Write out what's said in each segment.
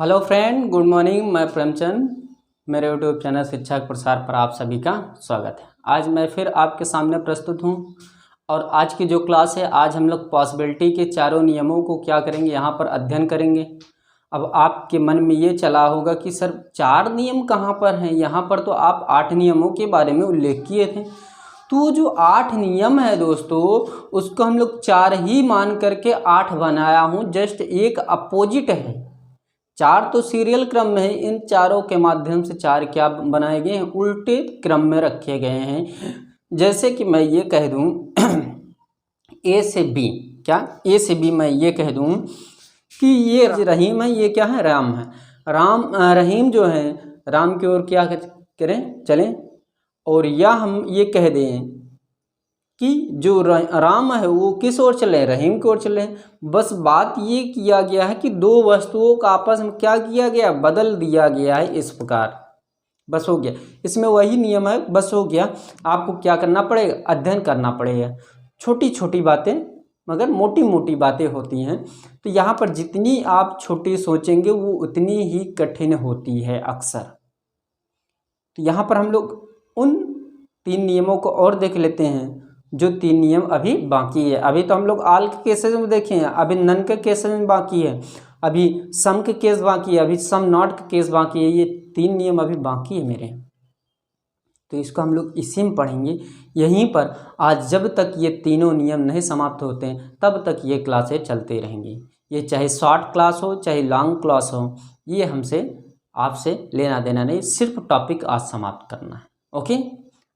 Hello friend, good morning. मैं प्रेमचंद, मेरे YouTube channel शिक्षा के प्रसार पर आप सभी का स्वागत है। आज मैं फिर आपके सामने प्रस्तुत हूं और आज की जो क्लास है, आज हम लोग पॉसिबिलिटी के चारों नियमों को क्या करेंगे, यहाँ पर अध्ययन करेंगे। अब आपके मन में ये चला होगा कि सर 4 नियम कहाँ पर हैं, यहाँ पर तो आप 8 नियमों के बारे में उल्लेख किए थे। तो जो 8 नियम है दोस्तों, उसको हम लोग 4 ही मान करके 8 बनाया हूँ। जस्ट एक अपोजिट है। 4 तो सीरियल क्रम में है, इन चारों के माध्यम से 4 क्या बनाए गए हैं, उल्टे क्रम में रखे गए हैं। जैसे कि मैं ये कह दूं ए से बी, क्या ए से बी मैं ये कह दूं कि ये रहीम है, ये क्या है, राम है। रहीम जो है, राम की ओर क्या करें, चलें। और या हम ये कह दें कि जो राम है वो किस ओर चले, रहीम की ओर चले। बस बात ये किया गया है कि दो वस्तुओं का आपस में क्या किया गया, बदल दिया गया है इस प्रकार। बस हो गया, इसमें वही नियम है, बस हो गया। आपको क्या करना पड़ेगा, अध्ययन करना पड़ेगा। छोटी छोटी बातें मगर मोटी मोटी बातें होती हैं। तो यहाँ पर जितनी आप छोटी सोचेंगे वो उतनी ही कठिन होती है अक्सर। तो यहाँ पर हम लोग उन 3 नियमों को और देख लेते हैं। जो 3 नियम अभी बाकी है, अभी तो हम लोग आल के केसेस में देखे हैं, अभी नन के केसेस में बाकी है, अभी सम के केस बाकी है, अभी सम नॉट के केस बाकी है। ये 3 नियम अभी बाकी है मेरे। तो इसको हम लोग इसी में पढ़ेंगे यहीं पर। आज जब तक ये तीनों नियम नहीं समाप्त होते हैं तब तक ये क्लासें चलते रहेंगी। ये चाहे शॉर्ट क्लास हो चाहे लॉन्ग क्लास हो, ये हमसे आपसे लेना देना नहीं, सिर्फ टॉपिक आज समाप्त करना है। ओके,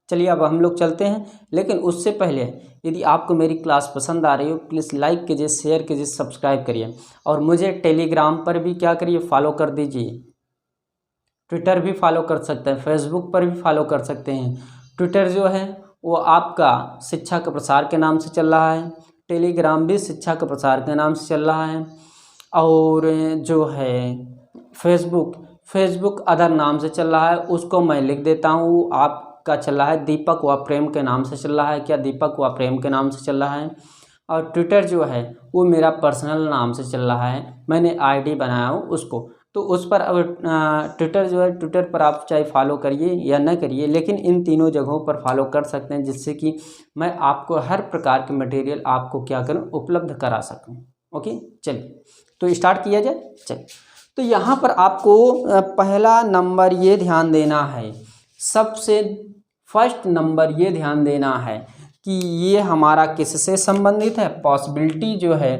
चलिए अब हम लोग चलते हैं। लेकिन उससे पहले यदि आपको मेरी क्लास पसंद आ रही हो, प्लीज़ लाइक कीजिए, शेयर कीजिए, सब्सक्राइब करिए। और मुझे टेलीग्राम पर भी क्या करिए, फॉलो कर दीजिए। ट्विटर भी फॉलो कर सकते हैं, फेसबुक पर भी फॉलो कर सकते हैं। ट्विटर जो है वो आपका शिक्षा के प्रसार के नाम से चल रहा है, टेलीग्राम भी शिक्षा के प्रसार के नाम से चल रहा है। और जो है फेसबुक अदर नाम से चल रहा है, उसको मैं लिख देता हूँ। आपका चल रहा है दीपक व प्रेम के नाम से चल रहा है, क्या दीपक व प्रेम के नाम से चल रहा है। और ट्विटर जो है वो मेरा पर्सनल नाम से चल रहा है, मैंने आईडी बनाया हूँ उसको। तो उस पर अब ट्विटर जो है, ट्विटर पर आप चाहे फॉलो करिए या न करिए, लेकिन इन तीनों जगहों पर फॉलो कर सकते हैं, जिससे कि मैं आपको हर प्रकार के मटेरियल आपको क्या करूं, उपलब्ध करा सकूं। ओके, चलिए तो स्टार्ट किया जाए। चलिए, तो यहाँ पर आपको पहला नंबर ये ध्यान देना है, सबसे फर्स्ट नंबर ये ध्यान देना है कि ये हमारा किससे संबंधित है। पॉसिबिलिटी जो है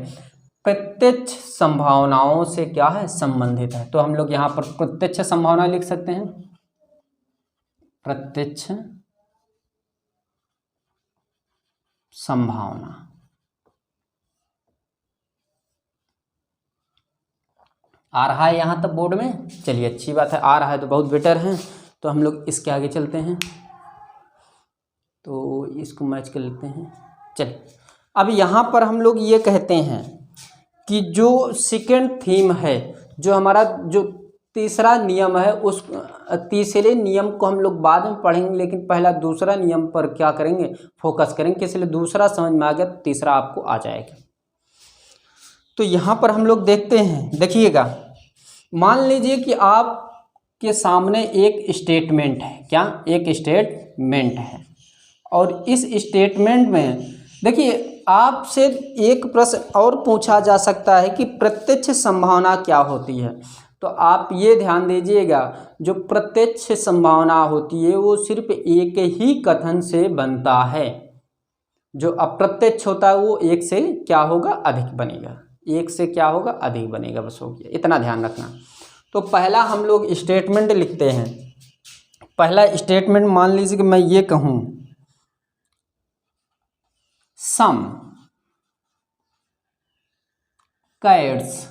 प्रत्यक्ष संभावनाओं से क्या है, संबंधित है। तो हम लोग यहाँ पर प्रत्यक्ष संभावना लिख सकते हैं, प्रत्यक्ष संभावना। आ रहा है यहाँ तक बोर्ड में, चलिए अच्छी बात है, आ रहा है तो बहुत बेटर है। तो हम लोग इसके आगे चलते हैं, तो इसको मैच कर लेते हैं। चलिए, अब यहाँ पर हम लोग ये कहते हैं कि जो सेकेंड थीम है, जो हमारा जो तीसरा नियम है, उस तीसरे नियम को हम लोग बाद में पढ़ेंगे, लेकिन पहला दूसरा नियम पर क्या करेंगे, फोकस करेंगे। इसलिए दूसरा समझ में आ गया, तीसरा आपको आ जाएगा। तो यहाँ पर हम लोग देखते हैं, देखिएगा, मान लीजिए कि आपके सामने एक स्टेटमेंट है, क्या एक स्टेटमेंट है। और इस स्टेटमेंट में देखिए, आपसे एक प्रश्न और पूछा जा सकता है कि प्रत्यक्ष संभावना क्या होती है। तो आप ये ध्यान दीजिएगा, जो प्रत्यक्ष संभावना होती है वो सिर्फ एक ही कथन से बनता है। जो अप्रत्यक्ष होता है वो एक से क्या होगा, अधिक बनेगा, एक से क्या होगा, अधिक बनेगा। बस हो गया, इतना ध्यान रखना। तो पहला हम लोग स्टेटमेंट लिखते हैं। पहला स्टेटमेंट मान लीजिए कि मैं ये कहूँ, some cats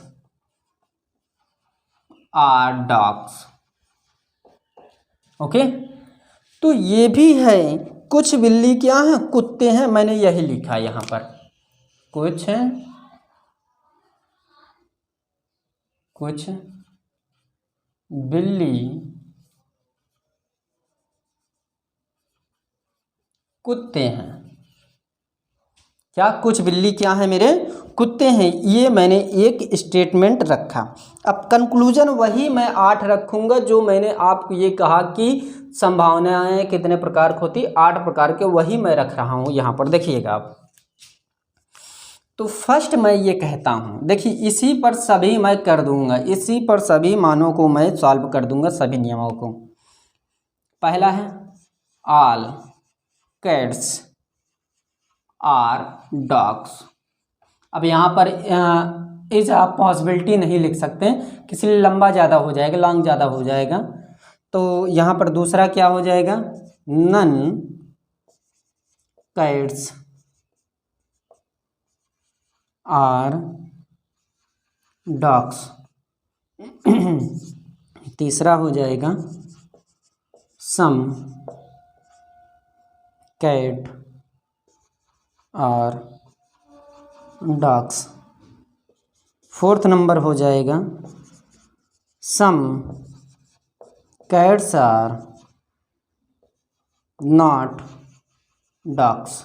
are dogs. Okay, तो ये भी है, कुछ बिल्ली क्या है, कुत्ते हैं। मैंने यही लिखा यहाँ पर, कुछ बिल्ली कुत्ते हैं, क्या कुछ बिल्ली क्या है मेरे कुत्ते हैं, ये मैंने एक स्टेटमेंट रखा। अब कंक्लूजन वही मैं 8 रखूँगा जो मैंने आपको ये कहा कि संभावनाएं कितने प्रकार की होती, 8 प्रकार के, वही मैं रख रहा हूँ यहाँ पर। देखिएगा आप, तो फर्स्ट मैं ये कहता हूँ, देखिए इसी पर सभी मैं कर दूंगा, इसी पर सभी मानों को मैं सॉल्व कर दूंगा, सभी नियमों को। पहला है ऑल कैट्स आर डॉग्स। अब यहाँ पर इज आप पॉसिबिलिटी नहीं लिख सकते, किसी लिए लंबा ज़्यादा हो जाएगा, लॉन्ग ज़्यादा हो जाएगा, तो यहाँ पर दूसरा क्या हो जाएगा, नन कैट्स आर डॉग्स। तीसरा हो जाएगा some cat are dogs. Fourth number हो जाएगा some cats are not dogs.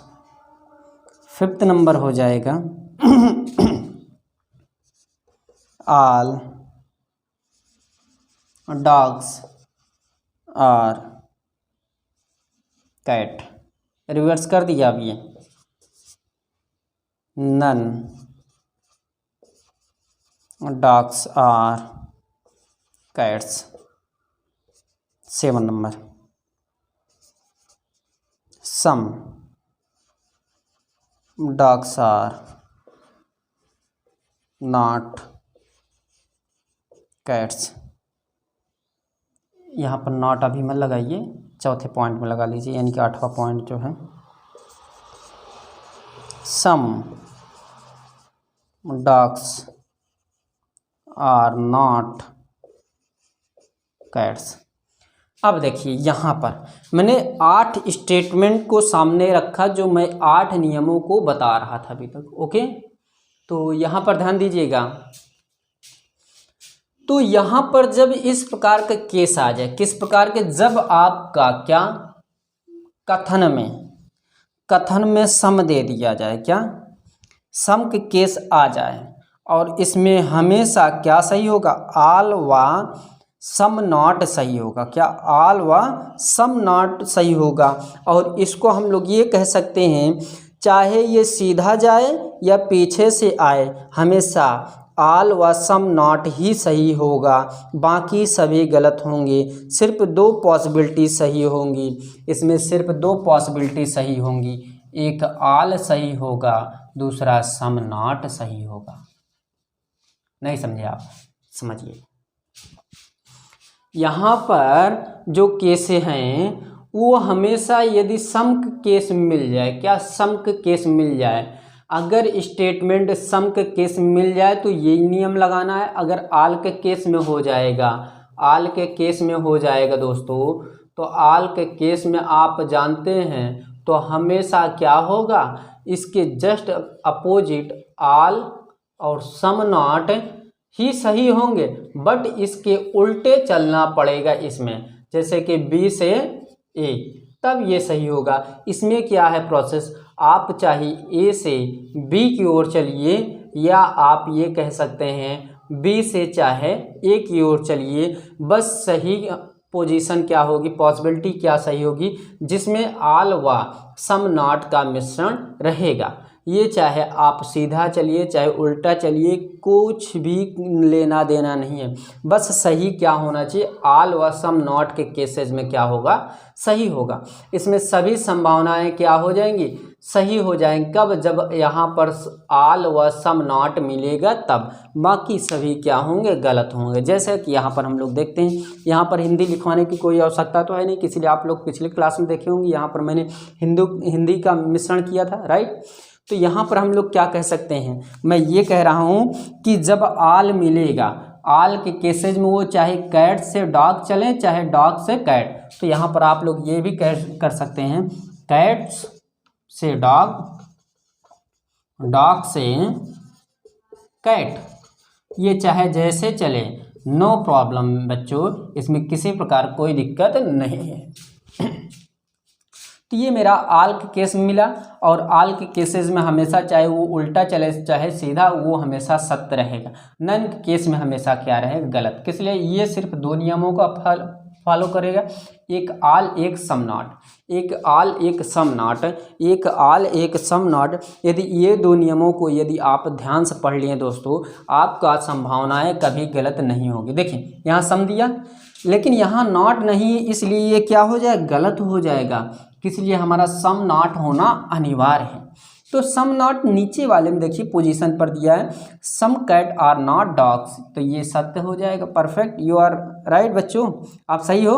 Fifth number हो जाएगा all dogs are cat. Reverse कर दिया अब ये, none dogs are cats. 7 number some dogs are not cats. यहाँ पर नॉट अभी मत लगाइए, चौथे पॉइंट में लगा लीजिए, यानी कि 8वां पॉइंट जो है, some dogs are not cats. अब देखिए यहाँ पर मैंने 8 स्टेटमेंट को सामने रखा जो मैं 8 नियमों को बता रहा था अभी तक। ओके, तो यहाँ पर ध्यान दीजिएगा। तो यहाँ पर जब इस प्रकार का केस आ जाए, किस प्रकार के, जब आपका क्या कथन में सम दे दिया जाए, क्या सम के केस आ जाए, और इसमें हमेशा क्या सही होगा, ऑल व सम नॉट सही होगा। क्या ऑल व सम नॉट सही होगा। और इसको हम लोग ये कह सकते हैं, चाहे ये सीधा जाए या पीछे से आए, हमेशा ऑल व सम नॉट ही सही होगा, बाकी सभी गलत होंगे। सिर्फ 2 पॉसिबिलिटी सही होंगी, इसमें सिर्फ 2 पॉसिबिलिटी सही होंगी, एक ऑल सही होगा, दूसरा सम नॉट सही होगा। नहीं समझे आप, समझिए। यहाँ पर जो केस हैं वो हमेशा यदि सम केस मिल जाए, क्या सम केस मिल जाए, अगर स्टेटमेंट सम के केस मिल जाए तो यही नियम लगाना है। अगर आल के केस में हो जाएगा, आल के केस में हो जाएगा दोस्तों, तो आल के केस में आप जानते हैं तो हमेशा क्या होगा, इसके जस्ट अपोजिट आल और सम नॉट ही सही होंगे, बट इसके उल्टे चलना पड़ेगा इसमें, जैसे कि बी से ए, तब ये सही होगा। इसमें क्या है प्रोसेस, आप चाहे ए से बी की ओर चलिए, या आप ये कह सकते हैं बी से चाहे ए की ओर चलिए, बस सही पोजीशन क्या होगी, पॉसिबिलिटी क्या सही होगी, जिसमें आल व सम नॉट का मिश्रण रहेगा। ये चाहे आप सीधा चलिए चाहे उल्टा चलिए, कुछ भी लेना देना नहीं है, बस सही क्या होना चाहिए, आल व सम नॉट के केसेस में क्या होगा, सही होगा। इसमें सभी संभावनाएं क्या हो जाएंगी, सही हो जाएंगी। कब, जब यहाँ पर आल व सम नॉट मिलेगा तब, बाकी सभी क्या होंगे, गलत होंगे। जैसे कि यहाँ पर हम लोग देखते हैं, यहाँ पर हिंदी लिखवाने की कोई आवश्यकता तो है नहीं, किसी लिए आप लोग पिछले क्लास में देखे होंगे, यहाँ पर मैंने हिंदी का मिश्रण किया था, राइट। तो यहाँ पर हम लोग क्या कह सकते हैं, मैं ये कह रहा हूँ कि जब आल मिलेगा, आल के केसेज में वो चाहे कैट से डॉग चले चाहे डॉग से कैट, तो यहाँ पर आप लोग ये भी कर सकते हैं, कैट से डॉग, डॉग से कैट, ये चाहे जैसे चले, नो प्रॉब्लम बच्चों, इसमें किसी प्रकार कोई दिक्कत नहीं है। तो ये मेरा आल के केस में मिला, और आल के केसेस में हमेशा चाहे वो उल्टा चले चाहे सीधा, वो हमेशा सत्य रहेगा। नन के केस में हमेशा क्या रहेगा, गलत। किस लिए, ये सिर्फ दो नियमों का फॉलो करेगा, एक आल एक सम नॉट, एक आल एक सम नॉट, एक आल एक सम नॉट। यदि ये दो नियमों को यदि आप ध्यान से पढ़ लिए दोस्तों, आपका संभावनाएं कभी गलत नहीं होगी। देखिए यहाँ सम दिया, लेकिन यहाँ नॉट नहीं, इसलिए ये क्या हो जाएगा, गलत हो जाएगा। किस लिए, हमारा सम नॉट होना अनिवार्य है। तो सम नॉट नीचे वाले में देखिए पोजीशन पर दिया है, सम कैट आर नॉट डॉग्स, तो ये सत्य हो जाएगा। परफेक्ट, यू आर राइट बच्चों, आप सही हो।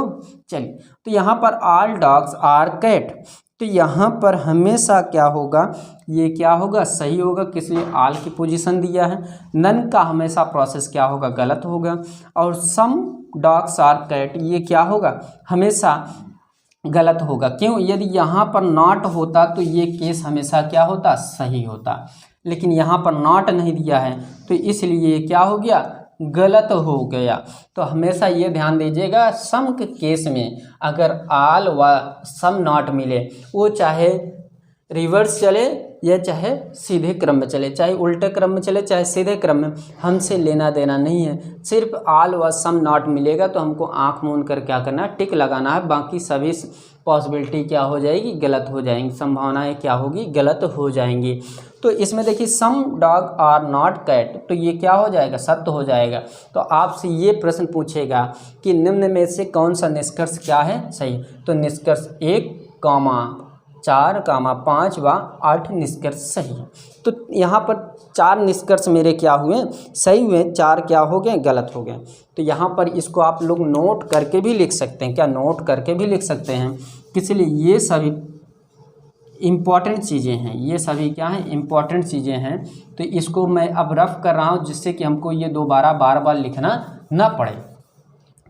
चलिए, तो यहाँ पर ऑल डॉग्स आर कैट, तो यहाँ पर हमेशा क्या होगा, ये क्या होगा, सही होगा। किस लिए, आल की पोजीशन दिया है। नन का हमेशा प्रोसेस क्या होगा, गलत होगा। और सम डॉग्स आर कैट, ये क्या होगा, हमेशा गलत होगा। क्यों, यदि यहाँ पर नॉट होता तो ये केस हमेशा क्या होता, सही होता। लेकिन यहाँ पर नॉट नहीं दिया है, तो इसलिए क्या हो गया, गलत हो गया। तो हमेशा ये ध्यान दीजिएगा, सम के केस में अगर आल व सम नॉट मिले, वो चाहे रिवर्स चले या चाहे सीधे क्रम में चले, चाहे उल्टे क्रम में चले चाहे सीधे क्रम में, हमसे लेना देना नहीं है। सिर्फ आल व सम नॉट मिलेगा तो हमको आंख मूंद कर क्या करना है, टिक लगाना है। बाकी सभी पॉसिबिलिटी क्या हो जाएगी, गलत हो जाएंगी, संभावनाएं क्या होगी, गलत हो जाएंगी। तो इसमें देखिए सम डॉग आर नॉट कैट, तो ये क्या हो जाएगा, सत्य हो जाएगा। तो आपसे ये प्रश्न पूछेगा कि निम्न में से कौन सा निष्कर्ष क्या है, सही। तो निष्कर्ष 1, 4, 5 व 8 निष्कर्ष सही है। तो यहाँ पर 4 निष्कर्ष मेरे क्या हुए, सही हुए, 4 क्या हो गए, गलत हो गए। तो यहाँ पर इसको आप लोग नोट करके भी लिख सकते हैं, क्या नोट करके भी लिख सकते हैं। इसलिए ये सभी इम्पॉर्टेंट चीज़ें हैं, ये सभी क्या हैं, इम्पॉर्टेंट चीज़ें हैं। तो इसको मैं अब रफ कर रहा हूँ, जिससे कि हमको ये दोबारा बार बार लिखना ना पड़े।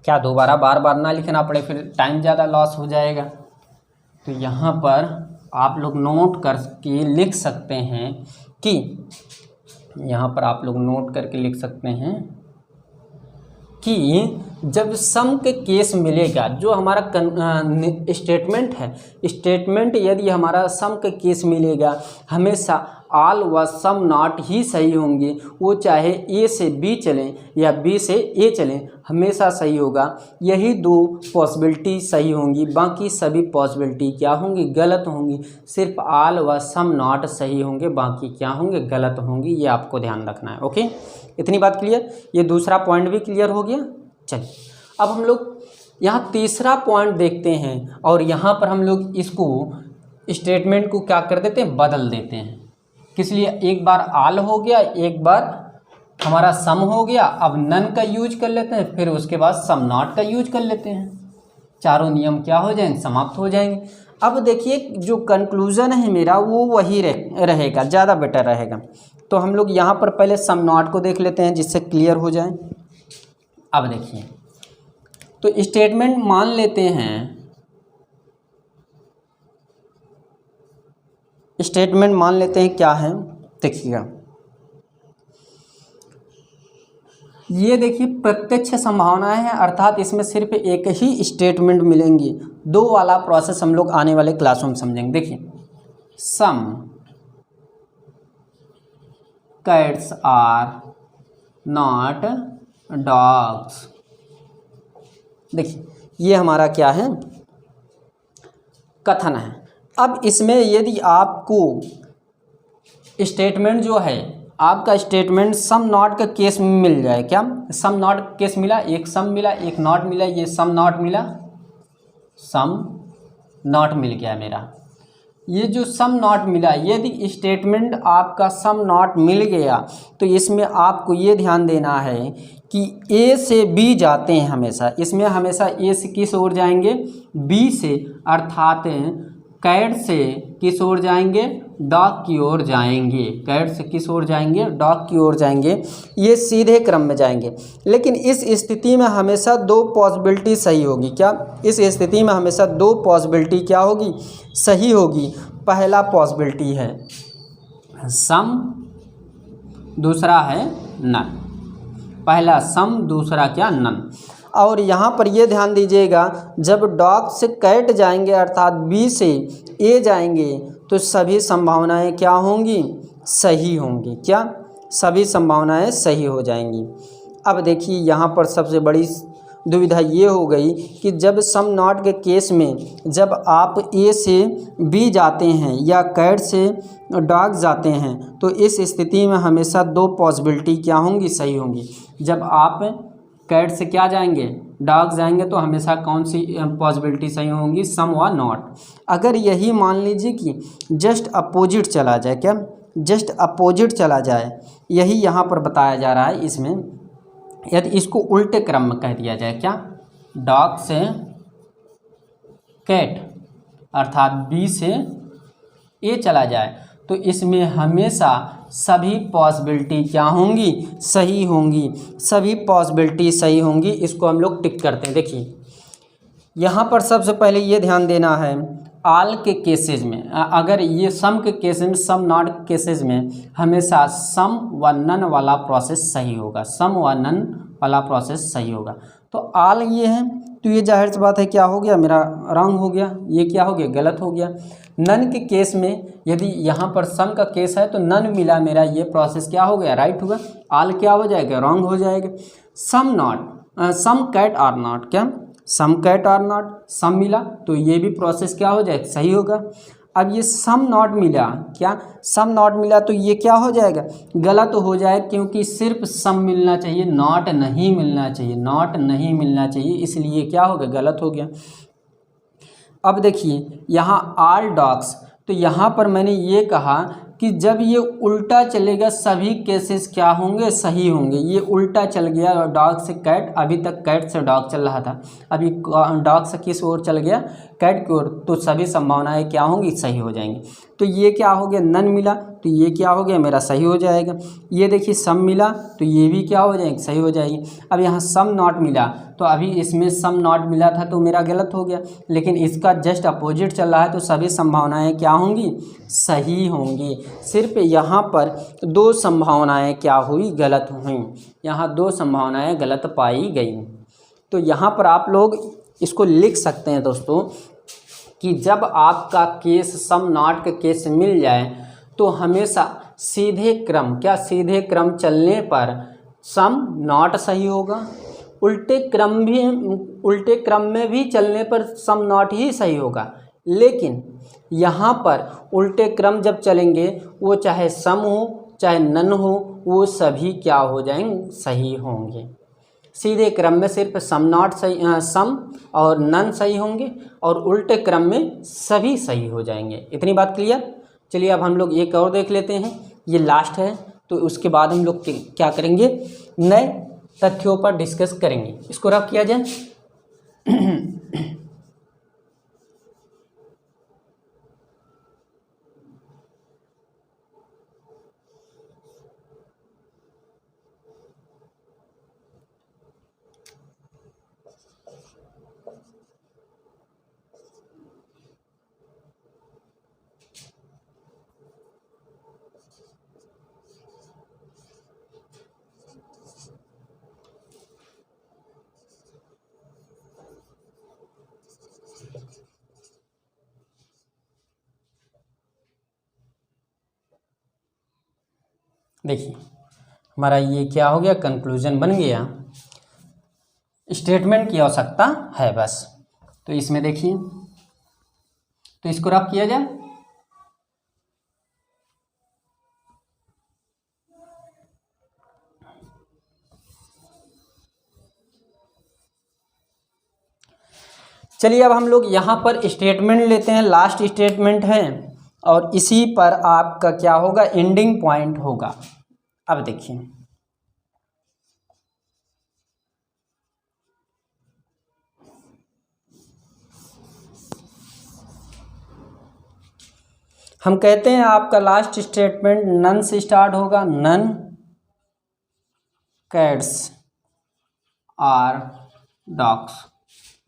क्या दोबारा बार बार ना लिखना पड़े, फिर टाइम ज़्यादा लॉस हो जाएगा। तो यहाँ पर आप लोग नोट करके लिख सकते हैं कि, यहाँ पर आप लोग नोट करके लिख सकते हैं कि जब सम के केस मिलेगा, जो हमारा स्टेटमेंट है, स्टेटमेंट यदि हमारा सम के केस मिलेगा, हमेशा आल व सम नॉट ही सही होंगे। वो चाहे ए से बी चलें या बी से ए चलें, हमेशा सही होगा। यही 2 पॉसिबिलिटी सही होंगी, बाकी सभी पॉसिबिलिटी क्या होंगी, गलत होंगी। सिर्फ आल व सम नॉट सही होंगे, बाकी क्या होंगे, गलत होंगी। ये आपको ध्यान रखना है। ओके, इतनी बात क्लियर। ये दूसरा पॉइंट भी क्लियर हो गया। चलिए, अब हम लोग यहाँ तीसरा पॉइंट देखते हैं, और यहाँ पर हम लोग इसको स्टेटमेंट को क्या कर देते हैं, बदल देते हैं। किस लिए, एक बार आल हो गया, एक बार हमारा सम हो गया, अब नन का यूज कर लेते हैं, फिर उसके बाद सम नॉट का यूज कर लेते हैं। चारों नियम क्या हो जाएंगे, समाप्त हो जाएंगे। अब देखिए जो कंक्लूजन है मेरा, वो वही रहेगा, ज़्यादा बेटर रहेगा। तो हम लोग यहाँ पर पहले सम नॉट को देख लेते हैं, जिससे क्लियर हो जाए। अब देखिए, तो स्टेटमेंट मान लेते हैं, स्टेटमेंट मान लेते हैं क्या है, देखिएगा। ये देखिए प्रत्यक्ष संभावनाएं हैं, अर्थात इसमें सिर्फ एक ही स्टेटमेंट मिलेंगी। 2 वाला प्रोसेस हम लोग आने वाले क्लासों में समझेंगे। देखिए, some cats are not dogs. देखिए ये हमारा क्या है, कथन है। अब इसमें यदि आपको स्टेटमेंट जो है, आपका स्टेटमेंट सम नॉट का केस में मिल जाए, क्या सम नॉट केस मिला, एक सम मिला एक नॉट मिला, ये सम नॉट मिला, सम नॉट मिल गया मेरा। ये जो सम नॉट मिला, यदि स्टेटमेंट आपका सम नॉट मिल गया, तो इसमें आपको ये ध्यान देना है कि ए से बी जाते हैं हमेशा। इसमें हमेशा ए से किस ओर जाएंगे, बी से, अर्थात कैट से किस ओर जाएंगे, डॉग की ओर जाएंगे। कैट से किस ओर जाएंगे, डॉग की ओर जाएंगे। ये सीधे क्रम में जाएंगे। लेकिन इस स्थिति में हमेशा 2 पॉसिबिलिटी सही होगी। क्या इस स्थिति में हमेशा 2 पॉसिबिलिटी क्या होगी, सही होगी। पहला पॉसिबिलिटी है सम, दूसरा है नन। पहला सम, दूसरा क्या, नन। और यहाँ पर ये ध्यान दीजिएगा, जब डॉग से कैट जाएंगे अर्थात बी से ए जाएंगे तो सभी संभावनाएं क्या होंगी, सही होंगी। क्या, सभी संभावनाएं सही हो जाएंगी। अब देखिए यहाँ पर सबसे बड़ी दुविधा ये हो गई कि जब सम नॉट के केस में जब आप ए से बी जाते हैं या कैट से डॉग जाते हैं तो इस स्थिति में हमेशा दो पॉसिबिलिटी क्या होंगी, सही होंगी। जब आप कैट से क्या जाएंगे, डॉग जाएंगे, तो हमेशा कौन सी पॉसिबिलिटी सही होंगी, सम व नॉट। अगर यही मान लीजिए कि जस्ट अपोजिट चला जाए, क्या जस्ट अपोजिट चला जाए, यही यहाँ पर बताया जा रहा है इसमें। यदि इसको उल्टे क्रम में कह दिया जाए, क्या, डॉग से कैट अर्थात बी से ए चला जाए तो इसमें हमेशा सभी पॉसिबिलिटी क्या होंगी, सही होंगी। सभी पॉसिबिलिटी सही होंगी, इसको हम लोग टिक करते हैं। देखिए यहाँ पर सबसे पहले ये ध्यान देना है, आल के केसेस में, अगर ये सम के केसेस में, सम नॉट केसेस में हमेशा सम व नन वाला प्रोसेस सही होगा, सम व नन वाला प्रोसेस सही होगा। तो आल ये है तो ये जाहिर सी बात है क्या हो गया, मेरा रॉन्ग हो गया, ये क्या हो गया, गलत हो गया। नन के केस में यदि यहाँ पर सम का केस है तो नन मिला, मेरा ये प्रोसेस क्या हो गया, राइट होगा। आल क्या हो जाएगा, रॉन्ग हो जाएगा। Some not, some cat are not, क्या, some cat are not, some मिला तो ये भी प्रोसेस क्या हो जाएगा, सही होगा। अब ये सम नॉट मिला, क्या, सम नॉट मिला तो ये क्या हो जाएगा, गलत हो जाएगा, क्योंकि सिर्फ सम मिलना चाहिए, नॉट नहीं मिलना चाहिए, नॉट नहीं मिलना चाहिए, इसलिए क्या हो गया, गलत हो गया। अब देखिए यहाँ आल डॉग्स, तो यहाँ पर मैंने ये कहा कि जब ये उल्टा चलेगा सभी केसेस क्या होंगे, सही होंगे। ये उल्टा चल गया, डॉग से कैट, अभी तक कैट से डॉग चल रहा था, अभी डॉग से किस ओर चल गया, कैट की ओर, तो सभी संभावनाएं क्या होंगी, सही हो जाएंगी। तो ये क्या हो गया, नन मिला तो ये क्या हो गया, मेरा सही हो जाएगा। ये देखिए सम मिला तो ये भी क्या हो जाएगी, सही हो जाएगी। अब यहाँ सम नॉट मिला तो अभी इसमें सम नॉट मिला था तो मेरा गलत हो गया, लेकिन इसका जस्ट अपोजिट चल रहा है तो सभी संभावनाएं क्या होंगी, सही होंगी। सिर्फ यहाँ पर दो संभावनाएं क्या हुई, गलत हुई, यहाँ दो संभावनाएं गलत पाई गई। तो यहाँ पर आप लोग इसको लिख सकते हैं दोस्तों कि जब आपका केस सम नॉट के केस मिल जाए तो हमेशा सीधे क्रम, क्या, सीधे क्रम चलने पर सम नॉट सही होगा, उल्टे क्रम में भी चलने पर सम नॉट ही सही होगा। लेकिन यहाँ पर उल्टे क्रम जब चलेंगे वो चाहे सम हो चाहे नन हो, वो सभी क्या हो जाएंगे, सही होंगे। सीधे क्रम में सिर्फ सम नॉट सही, सम और नन सही होंगे, और उल्टे क्रम में सभी सही हो जाएंगे। इतनी बात क्लियर। चलिए अब हम लोग एक और देख लेते हैं, ये लास्ट है, तो उसके बाद हम लोग क्या करेंगे, नए तथ्यों पर डिस्कस करेंगे। इसको रफ किया जाए। देखिए हमारा ये क्या हो गया, कंक्लूजन बन गया। स्टेटमेंट की आवश्यकता है बस। तो इसमें देखिए, तो इसको रफ किया जाए। चलिए अब हम लोग यहाँ पर स्टेटमेंट लेते हैं, लास्ट स्टेटमेंट है, और इसी पर आपका क्या होगा, एंडिंग पॉइंट होगा। अब देखिए हम कहते हैं आपका लास्ट स्टेटमेंट नन से स्टार्ट होगा, नन कैट्स आर डॉग्स।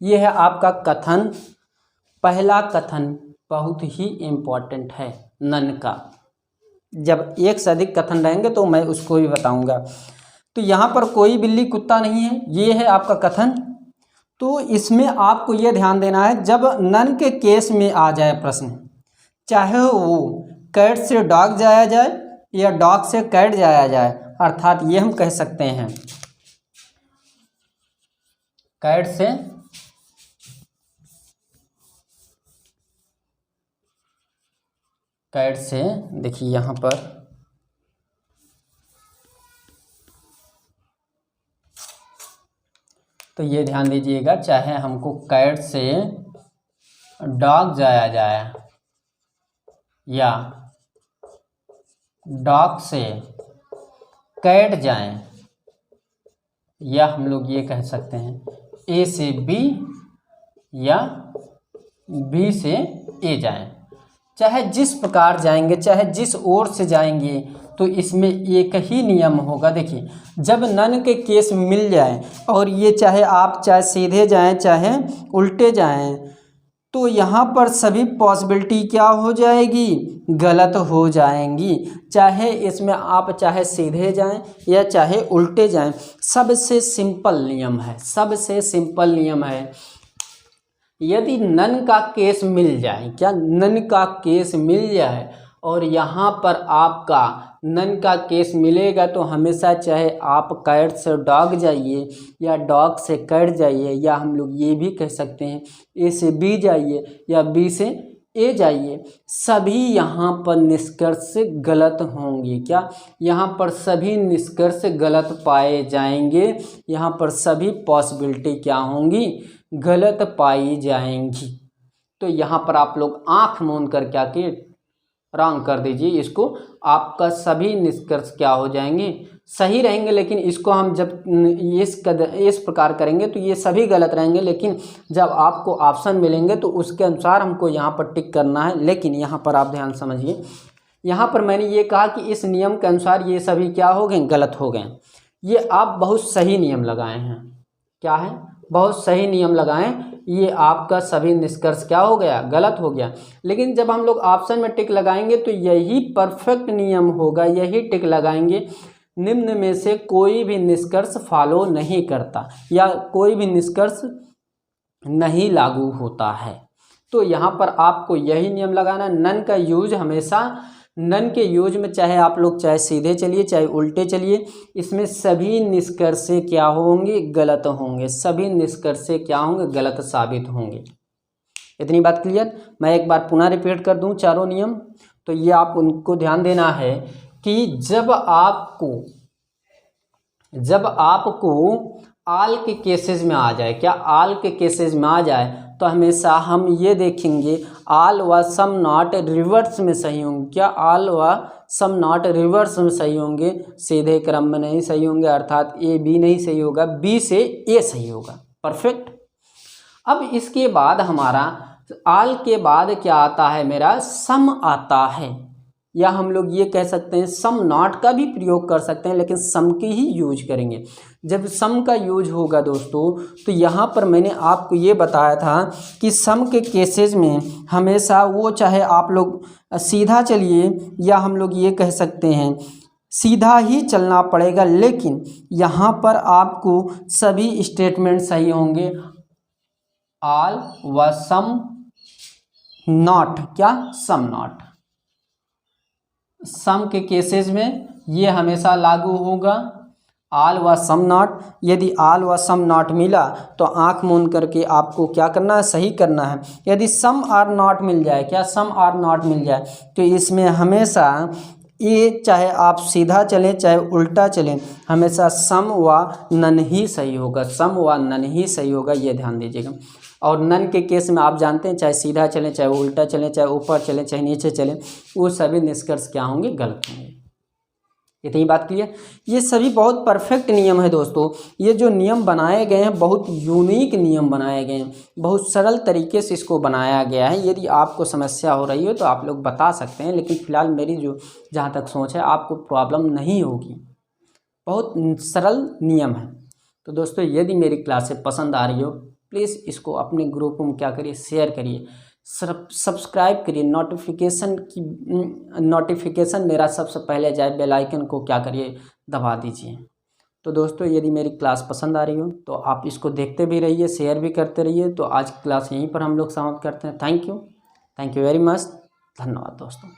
ये है आपका कथन, पहला कथन बहुत ही इम्पोर्टेंट है नन का। जब एक से अधिक कथन रहेंगे तो मैं उसको भी बताऊंगा। तो यहाँ पर कोई बिल्ली कुत्ता नहीं है, ये है आपका कथन, तो इसमें आपको ये ध्यान देना है, जब नन के केस में आ जाए प्रश्न, चाहे वो कैट से डॉग जाया जाए या डॉग से कैट जाया जाए, अर्थात ये हम कह सकते हैं कैट से देखिए यहाँ पर तो ये ध्यान दीजिएगा, चाहे हमको कैट से डॉग जाया जाए या डॉग से कैट जाए, या हम लोग ये कह सकते हैं ए से बी या बी से ए जाएं, चाहे जिस प्रकार जाएंगे, चाहे जिस ओर से जाएंगे, तो इसमें एक ही नियम होगा। देखिए, जब नन के केस मिल जाए और ये चाहे सीधे जाएं चाहे उल्टे जाएं, तो यहाँ पर सभी पॉसिबिलिटी क्या हो जाएगी, गलत हो जाएंगी। चाहे इसमें आप चाहे सीधे जाएं या चाहे उल्टे जाएं, सबसे सिंपल नियम है, सबसे सिंपल नियम है। यदि नन का केस मिल जाए, क्या नन का केस मिल जाए और यहाँ पर आपका नन का केस मिलेगा, तो हमेशा चाहे आप कैट से डॉग जाइए या डॉग से कैट जाइए, या हम लोग ये भी कह सकते हैं ए से बी जाइए या बी से ए जाइए, सभी यहाँ पर निष्कर्ष गलत होंगे। क्या यहाँ पर सभी निष्कर्ष गलत पाए जाएंगे, यहाँ पर सभी पॉसिबिलिटी क्या होंगी, गलत पाई जाएंगी। तो यहाँ पर आप लोग आँख मूंद कर क्या कि रॉन्ग कर दीजिए इसको, आपका सभी निष्कर्ष क्या हो जाएंगे, सही रहेंगे। लेकिन इसको हम जब इस प्रकार करेंगे तो ये सभी गलत रहेंगे, लेकिन जब आपको ऑप्शन मिलेंगे तो उसके अनुसार हमको यहाँ पर टिक करना है। लेकिन यहाँ पर आप ध्यान समझिए, यहाँ पर मैंने ये कहा कि इस नियम के अनुसार ये सभी क्या हो गए, गलत हो गए। ये आप बहुत सही नियम लगाए हैं, क्या है, बहुत सही नियम लगाएं, ये आपका सभी निष्कर्ष क्या हो गया, गलत हो गया। लेकिन जब हम लोग ऑप्शन में टिक लगाएंगे तो यही परफेक्ट नियम होगा, यही टिक लगाएंगे, निम्न में से कोई भी निष्कर्ष फॉलो नहीं करता या कोई भी निष्कर्ष नहीं लागू होता है। तो यहाँ पर आपको यही नियम लगाना। नन का यूज हमेशा, नन के यूज में चाहे आप लोग चाहे सीधे चलिए चाहे उल्टे चलिए, इसमें सभी निष्कर्ष क्या होंगे, गलत होंगे, सभी निष्कर्ष क्या होंगे, गलत साबित होंगे। इतनी बात क्लियर। मैं एक बार पुनः रिपीट कर दूं चारों नियम, तो ये आप उनको ध्यान देना है कि जब आपको आल के केसेस में आ जाए, क्या आल के केसेस में आ जाए, तो हमेशा हम ये देखेंगे आल व सम नॉट रिवर्स में सही होंगे। क्या आल व सम नॉट रिवर्स में सही होंगे, सीधे क्रम में नहीं सही होंगे, अर्थात ए बी नहीं सही होगा, बी से ए सही होगा। परफेक्ट। अब इसके बाद हमारा आल के बाद क्या आता है, मेरा सम आता है, या हम लोग ये कह सकते हैं सम नॉट का भी प्रयोग कर सकते हैं, लेकिन सम की ही यूज करेंगे। जब सम का यूज होगा दोस्तों, तो यहाँ पर मैंने आपको ये बताया था कि सम के केसेस में हमेशा वो चाहे आप लोग सीधा चलिए या हम लोग ये कह सकते हैं सीधा ही चलना पड़ेगा, लेकिन यहाँ पर आपको सभी स्टेटमेंट सही होंगे। आल व सम नॉट, क्या सम नॉट, सम के केसेस में ये हमेशा लागू होगा। आल व सम नॉट, यदि आल व सम नॉट मिला तो आंख मूंद करके आपको क्या करना है, सही करना है। यदि सम आर नॉट मिल जाए, क्या सम आर नॉट मिल जाए, तो इसमें हमेशा ये चाहे आप सीधा चलें चाहे उल्टा चलें, हमेशा सम व नन ही सही होगा, सम व नन ही सही होगा, ये ध्यान दीजिएगा। और नन के केस में आप जानते हैं चाहे सीधा चलें चाहे उल्टा चलें, चाहे ऊपर चलें चाहे नीचे चलें, वो सभी निष्कर्ष क्या होंगे, गलत होंगे। इतनी बात क्लियर। ये सभी बहुत परफेक्ट नियम है दोस्तों। ये जो नियम बनाए गए हैं बहुत यूनिक नियम बनाए गए हैं, बहुत सरल तरीके से इसको बनाया गया है। यदि आपको समस्या हो रही हो तो आप लोग बता सकते हैं, लेकिन फिलहाल मेरी जो जहाँ तक सोच है आपको प्रॉब्लम नहीं होगी, बहुत सरल नियम है। तो दोस्तों यदि मेरी क्लासें पसंद आ रही हो, प्लीज़ इसको अपने ग्रुप में क्या करिए, शेयर करिए, सब्सक्राइब करिए, नोटिफिकेशन मेरा सबसे पहले जाए, बेल आइकन को क्या करिए, दबा दीजिए। तो दोस्तों यदि मेरी क्लास पसंद आ रही हो तो आप इसको देखते भी रहिए, शेयर भी करते रहिए। तो आज की क्लास यहीं पर हम लोग समाप्त करते हैं। Thank you very much. धन्यवाद दोस्तों।